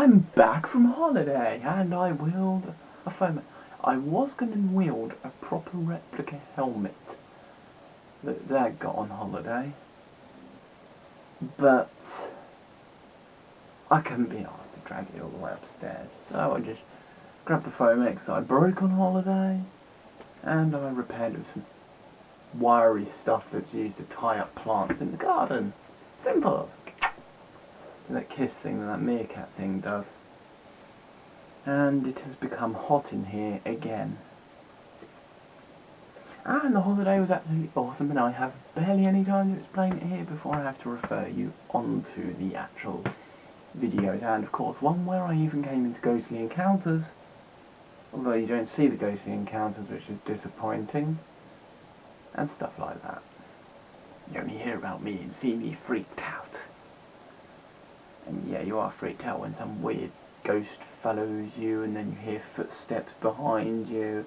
I'm back from holiday, and I wield a foam. I was going to wield a proper replica helmet that Dad got on holiday, but I couldn't be asked to drag it all the way upstairs, so I just grabbed the Foamex that I broke on holiday, and I repaired it with some wiry stuff that's used to tie up plants in the garden. Simple. That kiss thing that meerkat thing does. And it has become hot in here again. And the holiday was absolutely awesome, and I have barely any time to explain it here before I have to refer you onto the actual videos. And of course one where I even came into ghostly encounters, although you don't see the ghostly encounters, which is disappointing, and stuff like that. You only hear about me and see me freaked out. And yeah, you are freaked out when some weird ghost follows you, and then you hear footsteps behind you,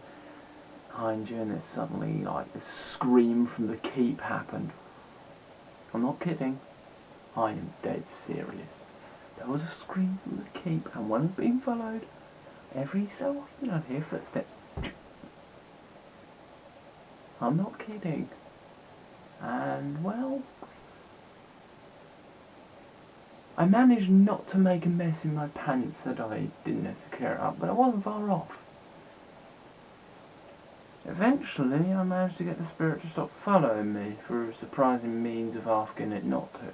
and there's suddenly like this scream from the keep happened. I'm not kidding. I am dead serious. There was a scream from the keep, and when I was being followed, every so often I'd hear footsteps. I'm not kidding. And well, I managed not to make a mess in my pants that I didn't have to clear up, but I wasn't far off. Eventually I managed to get the spirit to stop following me through a surprising means of asking it not to.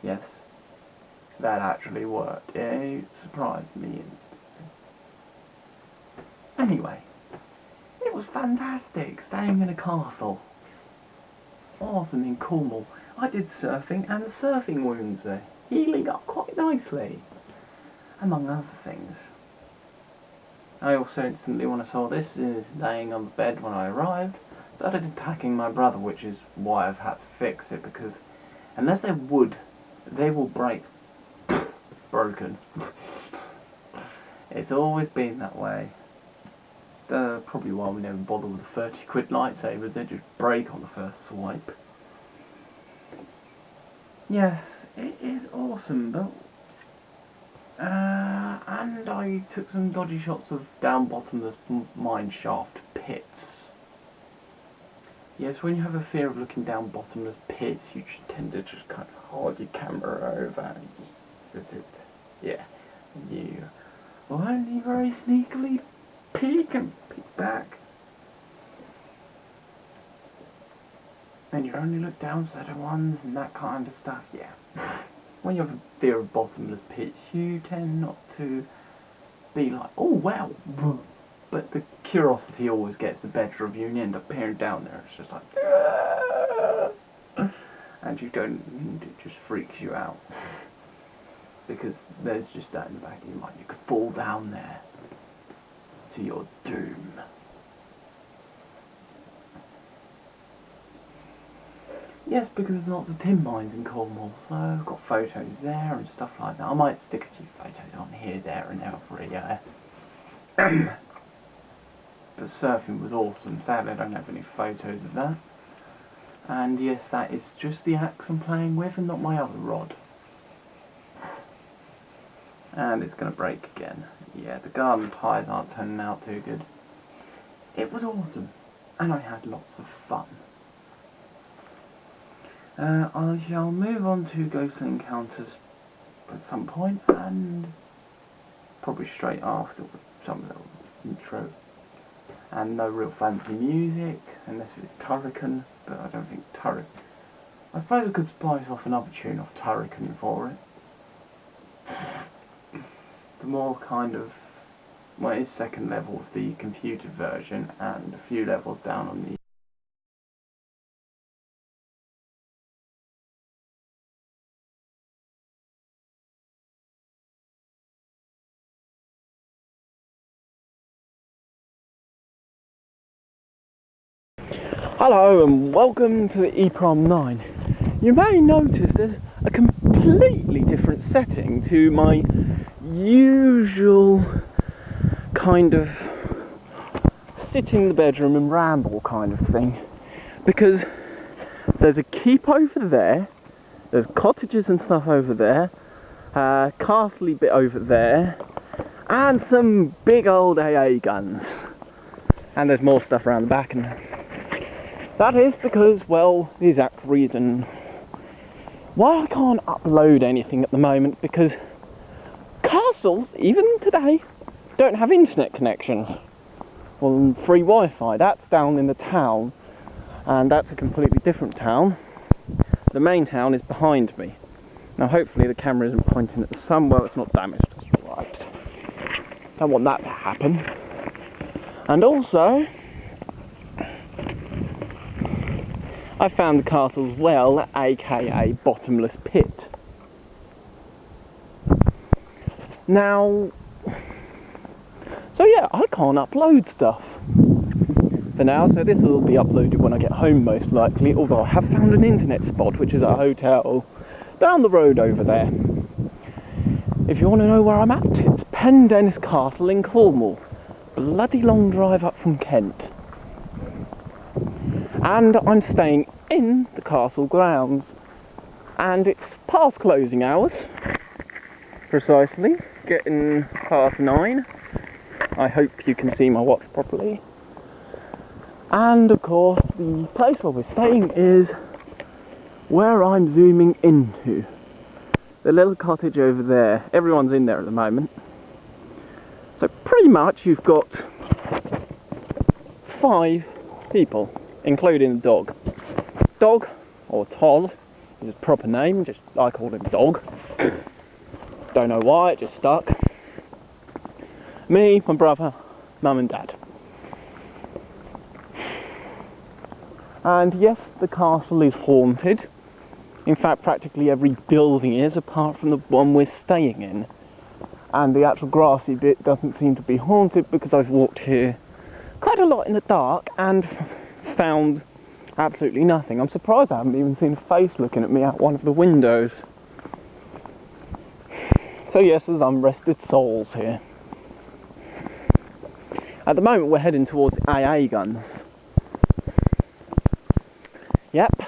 Yes, that actually worked. It surprised me. Anyway, it was fantastic staying in a castle. Awesome in Cormal. I did surfing, and the surfing wounds are healing up quite nicely, among other things. I also instantly, when I saw this, laying on the bed when I arrived, started attacking my brother, which is why I've had to fix it, because unless they're wood, they will break. Broken. It's always been that way. Probably why we never bother with the 30 quid lightsabers, they just break on the first swipe. Yes, it is awesome, but and I took some dodgy shots of down bottomless mine shaft pits. Yes, when you have a fear of looking down bottomless pits, you just tend to just kind of hold your camera over and just, yeah, you will only very sneakily peek and peek back. And you only look down certain ones and that kind of stuff, yeah. When you have a fear of bottomless pits, you tend not to be like, oh wow, but the curiosity always gets the better of you and you end up peering down there. It's just like, Aah! And you don't, it just freaks you out. Because there's just that in the back of your mind, you could fall down there to your doom. Yes, because there's lots of tin mines in Cornwall, so I've got photos there and stuff like that. I might stick a few photos on here, there and everywhere. But surfing was awesome. Sadly I don't have any photos of that. And yes, that is just the axe I'm playing with and not my other rod. And it's going to break again. Yeah, the garden ties aren't turning out too good. It was awesome, and I had lots of fun. I shall move on to ghostly encounters at some point, and probably straight after with some little intro. And no real fancy music, unless it's Turrican, but I don't think Turrican. I suppose I could splice off another tune off Turrican for it. The more kind of, well, it's second level of the computer version, and a few levels down on the Hello and welcome to the EEPROM 9. You may notice there's a completely different setting to my usual kind of sit in the bedroom and ramble kind of thing, because there's a keep over there, there's cottages and stuff over there, castle bit over there, and some big old AA guns. And there's more stuff around the back, and that is because, well, the exact reason why I can't upload anything at the moment, because castles, even today, don't have internet connections. Well, free Wi-Fi. That's down in the town, and that's a completely different town. The main town is behind me. Now hopefully the camera isn't pointing at the sun. Well, it's not damaged, that's right. Don't want that to happen. And also, I found the castle's well, aka bottomless pit. Now, so yeah, I can't upload stuff for now, so this will be uploaded when I get home most likely, although I have found an internet spot, which is a hotel down the road over there. If you want to know where I'm at, it's Pendennis Castle in Cormal. Bloody long drive up from Kent. And I'm staying in the castle grounds, and it's past closing hours, precisely, getting past 9. I hope you can see my watch properly. And of course, the place where we're staying is where I'm zooming into. The little cottage over there. Everyone's in there at the moment. So pretty much you've got 5 people, including the dog. Dog, or Toll, is his proper name, just I call him Dog. Don't know why, it just stuck. Me, my brother, Mum and Dad. And yes, the castle is haunted. In fact, practically every building is, apart from the one we're staying in. And the actual grassy bit doesn't seem to be haunted, because I've walked here quite a lot in the dark and found absolutely nothing. I'm surprised I haven't even seen a face looking at me out one of the windows. So yes, there's unrested souls here. At the moment we're heading towards AA guns. Yep,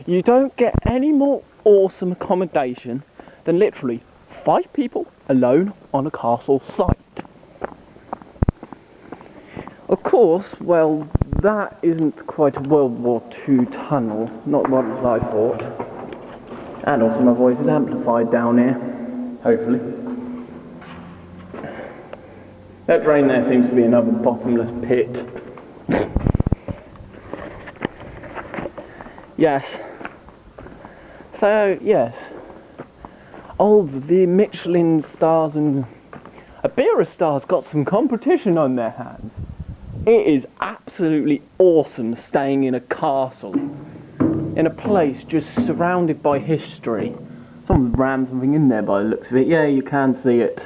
you don't get any more awesome accommodation than literally 5 people alone on a castle site. Of course, well, that isn't quite a World War II tunnel, not what I thought. And also my voice is amplified down here, hopefully. That drain there seems to be another bottomless pit. Yes. So, yes. Oh, the Michelin stars and Iberia stars got some competition on their hands. It is absolutely awesome staying in a castle, in a place just surrounded by history. Someone's rammed something in there by the looks of it. Yeah, you can see it.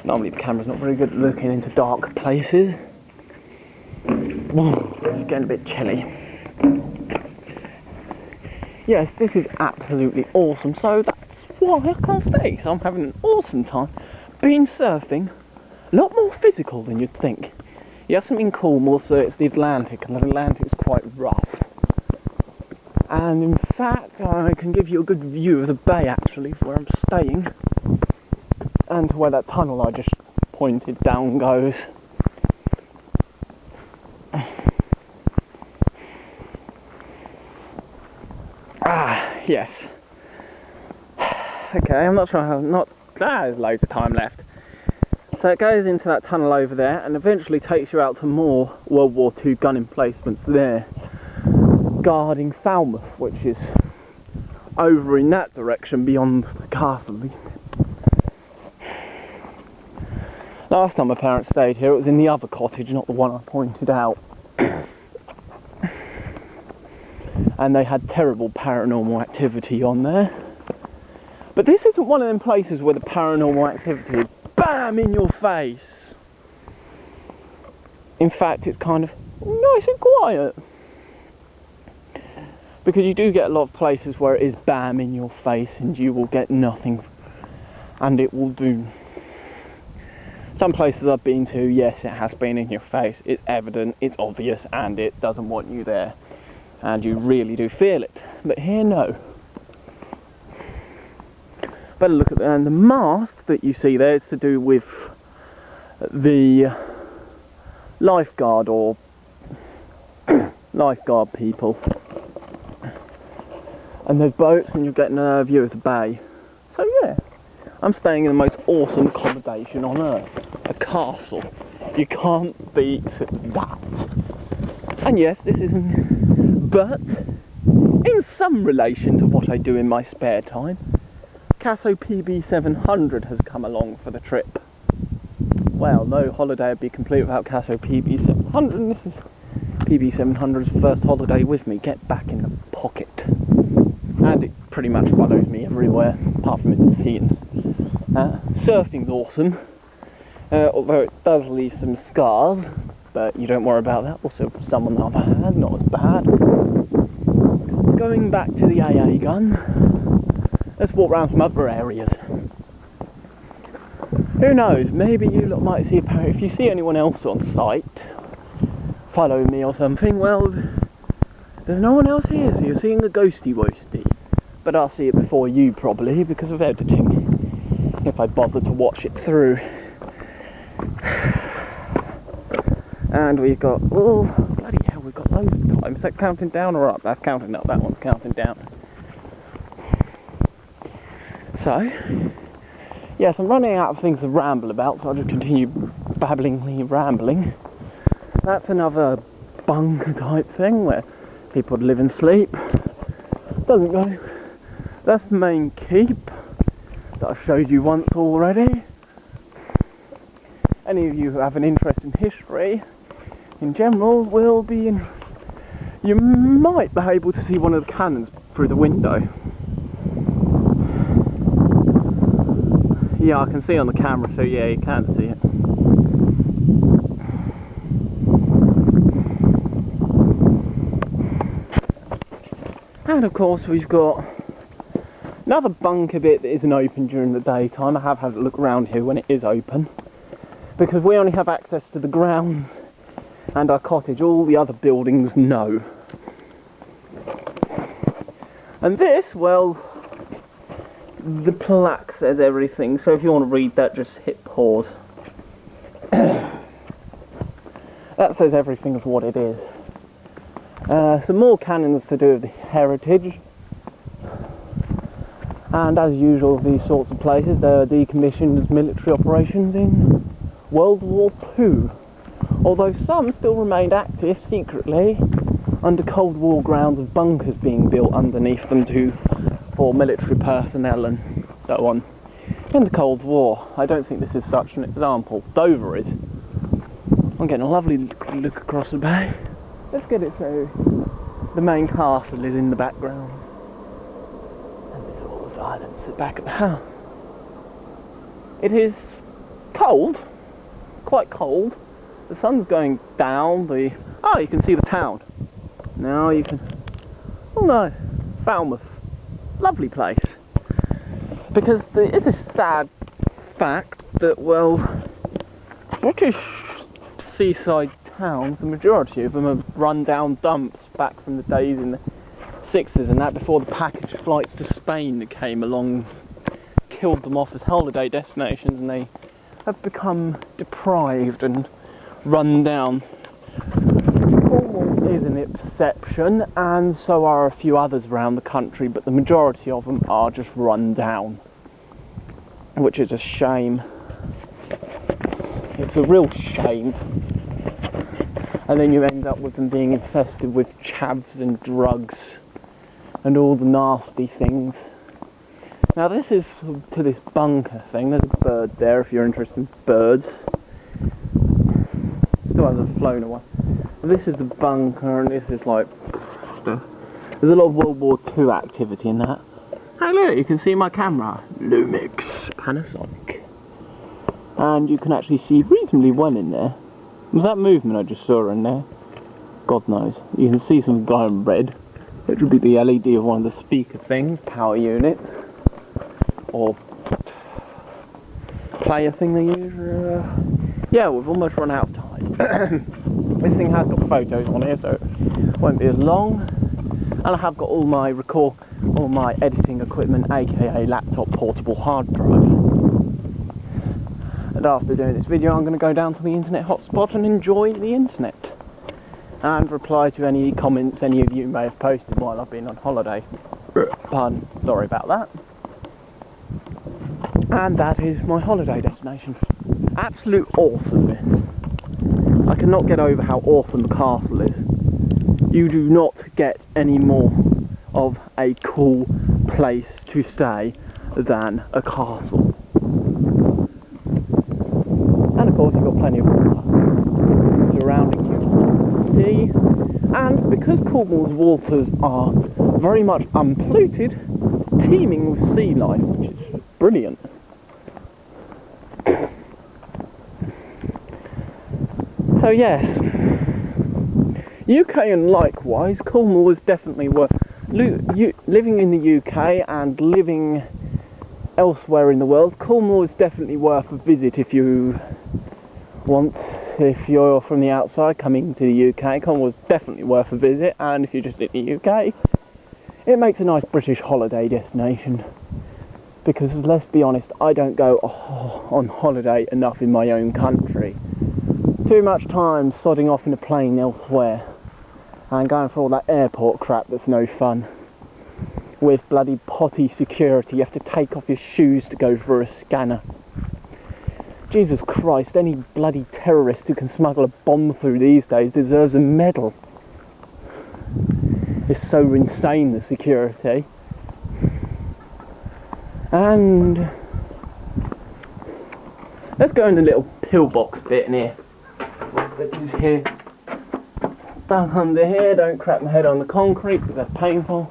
Normally the camera's not very good at looking into dark places. It's getting a bit chilly. Yes, this is absolutely awesome, so that's why I can't stay. So I'm having an awesome time being surfing. A lot more physical than you'd think. Yes, I'm in Cornwall, so it's the Atlantic, and the Atlantic's quite rough. And in fact, I can give you a good view of the bay actually, where I'm staying, and to where that tunnel I just pointed down goes. Yes. Okay, I'm not sure how, there's loads of time left. So it goes into that tunnel over there and eventually takes you out to more World War II gun emplacements there, guarding Falmouth, which is over in that direction beyond the castle. Last time my parents stayed here, it was in the other cottage, not the one I pointed out. And they had terrible paranormal activity on there. But this isn't one of them places where the paranormal activity is BAM in your face. In fact, it's kind of nice and quiet. Because you do get a lot of places where it is BAM in your face and you will get nothing. And it will do. Some places I've been to, yes, it has been in your face. It's evident, it's obvious, and it doesn't want you there. And you really do feel it. But here, no. better look at the, and the mast that you see there is to do with the lifeguard or lifeguard people. And there's boats and you're getting a view of the bay. So yeah, I'm staying in the most awesome accommodation on earth. A castle. You can't beat that. And yes, this isn't, but in some relation to what I do in my spare time, CASIO PB-700 has come along for the trip. Well, no holiday would be complete without CASIO PB-700, and this is PB-700's first holiday with me. Get back in the pocket. And it pretty much follows me everywhere, apart from in the scenes. Surfing's awesome, although it does leave some scars, but you don't worry about that. Also, some on the other hand, not as bad. Going back to the AA gun, let's walk around some other areas. Who knows, maybe you lot might see a if you see anyone else on site, follow me or something, well, there's no one else here, so you're seeing a ghosty woasty. But I'll see it before you probably, because of editing, if I bother to watch it through. And we've got, oh, bloody hell, we've got loads of time. Is that counting down or up? That's counting up, that one's counting down. So, yes, I'm running out of things to ramble about, so I'll just continue babblingly rambling. That's another bunker type thing where people live and sleep. Doesn't go. That's the main keep that I showed you once already. Any of you who have an interest in history in general will be in. You might be able to see one of the cannons through the window. Yeah, I can see on the camera, so yeah, you can see it. And of course we've got another bunker bit that isn't open during the daytime. I have had a look around here when it is open, because we only have access to the grounds and our cottage. All the other buildings, no. And this, well, the plaque says everything, so if you want to read that, just hit pause. That says everything of what it is. Some more cannons to do with the heritage, and as usual these sorts of places, they are decommissioned as military operations in World War II, although some still remained active secretly under Cold War grounds, of bunkers being built underneath them for military personnel and so on in the Cold War. I don't think this is such an example. Dover is. I'm getting a lovely look across the bay. Let's get it so the main castle is in the background. And there's all the silence at the back of the house. It is cold, quite cold. The sun's going down. Oh, you can see the town. Now you can. Oh no, Falmouth, lovely place. Because it's a sad fact that, well, British seaside towns, the majority of them are run-down dumps back from the days in the 60s and that, before the package flights to Spain that came along killed them off as holiday destinations, and they have become deprived and run down. Cornwall is an exception, and so are a few others around the country, but the majority of them are just run down, which is a shame. It's a real shame. And then you end up with them being infested with chavs and drugs and all the nasty things. Now this is to this bunker thing. There's a bird there if you're interested in birds. Still hasn't flown away. And this is the bunker, and this is like stuff. There's a lot of World War II activity in that. Hey look, you can see my camera. Lumix Panasonic. And you can actually see reasonably well in there. Was that movement I just saw in there? God knows. You can see some glowing red, which would be the LED of one of the speaker things, power units, or player thing they use. Yeah, we've almost run out of time. This thing has got photos on here, so it won't be as long. And I have got all my editing equipment, aka laptop portable hard drive. And after doing this video, I'm going to go down to the internet hotspot and enjoy the internet. And reply to any comments any of you may have posted while I've been on holiday. Pardon, sorry about that. And that is my holiday destination. Absolute awesomeness. I cannot get over how awesome the castle is. You do not get any more of a cool place to stay than a castle. And of course you've got plenty of water surrounding you on the sea. And because Cornwall's waters are very much unpolluted, teeming with sea life, which is brilliant. So yes, UK and likewise, Cornwall is definitely worth living in the UK and living elsewhere in the world. Cornwall is definitely worth a visit if you're from the outside coming to the UK. Cornwall is definitely worth a visit, and if you're just in the UK, it makes a nice British holiday destination. Because let's be honest, I don't go on holiday enough in my own country. Too much time sodding off in a plane elsewhere and going for all that airport crap that's no fun. With bloody potty security, you have to take off your shoes to go for a scanner. Jesus Christ, any bloody terrorist who can smuggle a bomb through these days deserves a medal. It's so insane, the security. And let's go in the little pillbox bit in here. Which is here. Down under here, don't crack my head on the concrete because that's painful.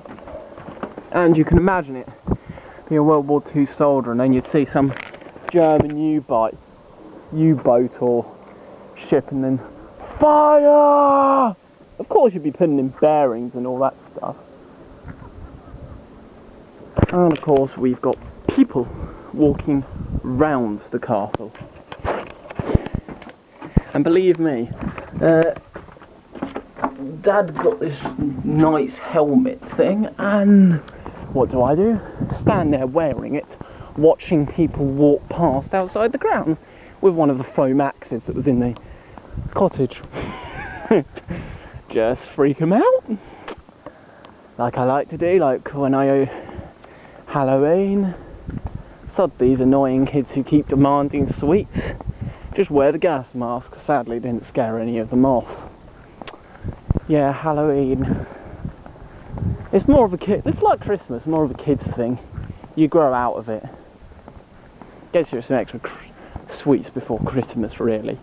And you can imagine it, be a World War II soldier, and then you'd see some German U-boat or ship, and then fire! Of course you'd be putting in bearings and all that stuff. And of course we've got people walking round the castle. And believe me, Dad's got this nice helmet thing, and what do? Stand there wearing it, watching people walk past outside the grounds with one of the foam axes that was in the cottage. Just freak them out, like I like to do, like when I Halloween. Sod these annoying kids who keep demanding sweets. Just wear the gas mask. Sadly didn't scare any of them off. Yeah, Halloween. It's more of a kid. It's like Christmas, more of a kids thing. You grow out of it. Gets you some extra sweets before Christmas, really.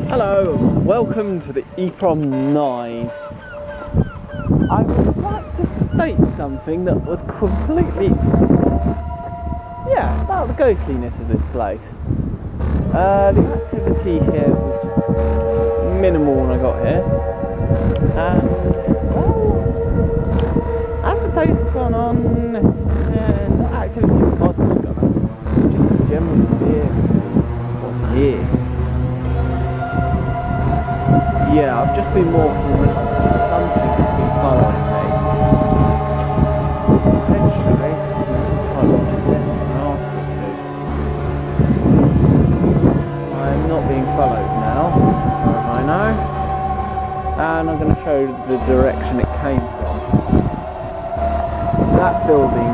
Hello, welcome to the EPROM 9. I would like to state something that was completely, about the ghostliness of this place. The activity here was minimal when I got here, and well, as the place has gone on, and the activity in the cottage has gone on, just the general fear was here. Yeah, I've just been walking and something has been following me. Potentially, I am not being followed now, as far as I know. And I'm going to show the direction it came from. That building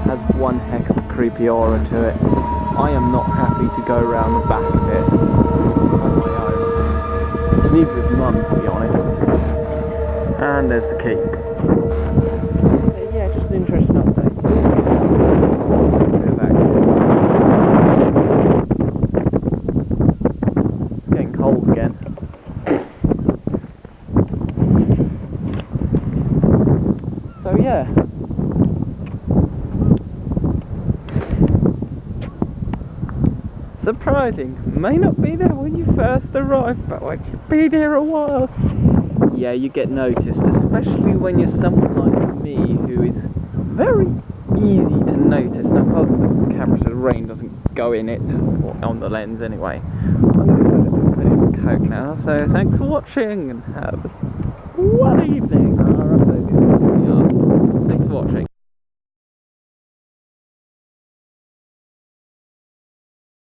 has one heck of a creepy aura to it. I am not happy to go around the back of it on my own. Neither is Mum, to be honest. And there's the keep. Yeah, just an interesting update. It's getting cold again. So yeah. Surprising. May not be there when you first arrive, but once you've been here a while, yeah, you get noticed, especially when you're someone like me who is very easy to notice. Now, because the camera says rain doesn't go in it, or on the lens anyway. I'm going to put it in Coke now, so thanks for watching and have one evening.